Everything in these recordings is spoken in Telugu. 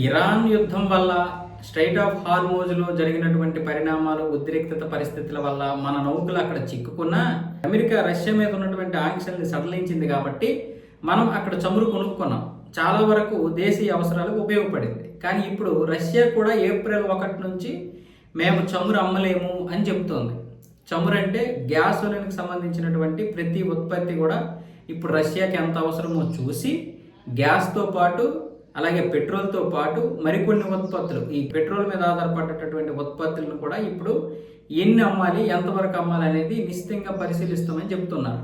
ఇరాన్ యుద్ధం వల్ల స్ట్రైట్ ఆఫ్ హార్మోజ్లో జరిగినటువంటి పరిణామాలు, ఉద్రిక్తత పరిస్థితుల వల్ల మన నౌకలు అక్కడ చిక్కుకున్న అమెరికా రష్యా మీద ఉన్నటువంటి ఆంక్షల్ని సడలించింది కాబట్టి మనం అక్కడ చమురు కొనుక్కున్నాం. చాలా వరకు దేశీయ అవసరాలకు ఉపయోగపడింది. కానీ ఇప్పుడు రష్యా కూడా ఏప్రిల్ 1 నుంచి మేము చమురు అమ్మలేము అని చెబుతోంది. చమురు అంటే గ్యాసోలిన్కి సంబంధించినటువంటి ప్రతి ఉత్పత్తి కూడా ఇప్పుడు రష్యాకి ఎంత అవసరమో చూసి గ్యాస్తో పాటు అలాగే పెట్రోల్తో పాటు మరికొన్ని ఉత్పత్తులు, ఈ పెట్రోల్ మీద ఆధారపడేటటువంటి ఉత్పత్తులను కూడా ఇప్పుడు ఎన్ని అమ్మాలి, ఎంతవరకు అమ్మాలి అనేది నిశ్చితంగా పరిశీలిస్తామని చెప్తున్నారు.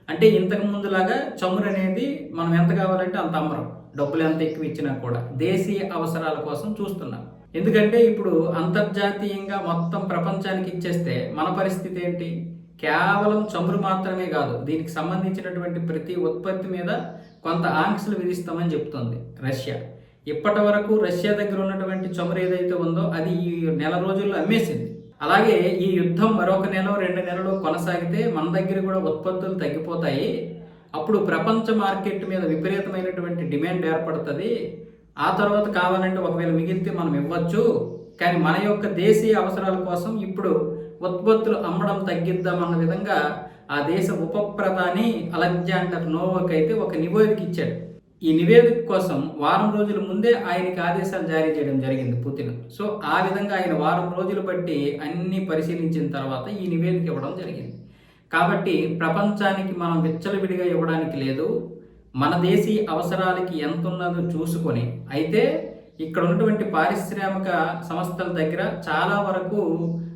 అంటే ఇంతకు ముందులాగా చమురు అనేది మనం ఎంత కావాలంటే అంత అమ్మరం, డబ్బులు ఎంత ఎక్కువ ఇచ్చినా కూడా దేశీయ అవసరాల కోసం చూస్తున్నాం. ఎందుకంటే ఇప్పుడు అంతర్జాతీయంగా మొత్తం ప్రపంచానికి ఇచ్చేస్తే మన పరిస్థితి ఏంటి? కేవలం చమురు మాత్రమే కాదు, దీనికి సంబంధించినటువంటి ప్రతి ఉత్పత్తి మీద కొంత ఆంక్షలు విధిస్తామని చెప్తోంది రష్యా. ఇప్పటి వరకు రష్యా దగ్గర ఉన్నటువంటి చమురు ఏదైతే ఉందో అది ఈ నెల రోజుల్లో అమ్మేసింది. అలాగే ఈ యుద్ధం మరొక నెల 2 నెలలు కొనసాగితే మన దగ్గర కూడా ఉత్పత్తులు తగ్గిపోతాయి. అప్పుడు ప్రపంచ మార్కెట్ మీద విపరీతమైనటువంటి డిమాండ్ ఏర్పడుతుంది. ఆ తర్వాత కావాలంటే ఒకవేళ మిగిలితే మనం ఇవ్వచ్చు. కానీ మన యొక్క దేశీయ అవసరాల కోసం ఇప్పుడు ఉత్పత్తులు అమ్మడం తగ్గిద్దామన్న విధంగా ఆ దేశ ఉప ప్రధాని అలెగ్జాండర్ నోవక్ అయితే ఒక నివేదిక ఇచ్చాడు. ఈ నివేదిక కోసం వారం రోజుల ముందే ఆయనకి ఆదేశాలు జారీ చేయడం జరిగింది పుతిన్. సో ఆ విధంగా ఆయన వారం రోజులు బట్టి అన్ని పరిశీలించిన తర్వాత ఈ నివేదిక ఇవ్వడం జరిగింది. కాబట్టి ప్రపంచానికి మనం విచ్చలవిడిగా ఇవ్వడానికి లేదు, మన దేశీయ అవసరాలకి ఎంత ఉన్నదో చూసుకొని. అయితే ఇక్కడ ఉన్నటువంటి పారిశ్రామిక సంస్థల దగ్గర చాలా వరకు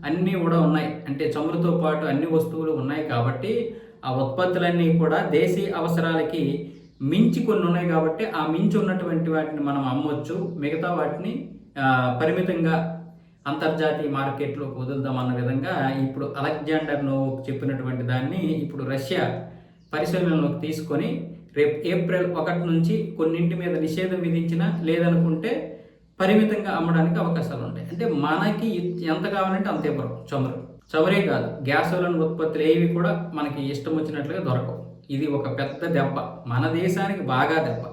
అన్నీ కూడా ఉన్నాయి, అంటే చమురుతో పాటు అన్ని వస్తువులు ఉన్నాయి. కాబట్టి ఆ ఉత్పత్తులన్నీ కూడా దేశీయ అవసరాలకి మించి కొన్ని ఉన్నాయి. కాబట్టి ఆ మించి ఉన్నటువంటి వాటిని మనం అమ్మవచ్చు, మిగతా వాటిని పరిమితంగా అంతర్జాతీయ మార్కెట్లోకి వదులుదామన్న విధంగా ఇప్పుడు అలెగ్జాండర్ నోవక్ చెప్పినటువంటి దాన్ని ఇప్పుడు రష్యా పరిశీలనలోకి తీసుకొని రేపు ఏప్రిల్ 1 నుంచి కొన్నింటి మీద నిషేధం విధించినా లేదనుకుంటే పరిమితంగా అమ్మడానికి అవకాశాలు ఉంటాయి. అంటే మనకి ఎంత కావాలంటే అంత ఇవ్వరు. చమురే కాదు, గ్యాసోలిన్ ఉత్పత్తులు ఏవి కూడా మనకి ఇష్టం వచ్చినట్లుగా దొరకవు. ఇది ఒక పెద్ద దెబ్బ, మన దేశానికి బాగా దెబ్బ.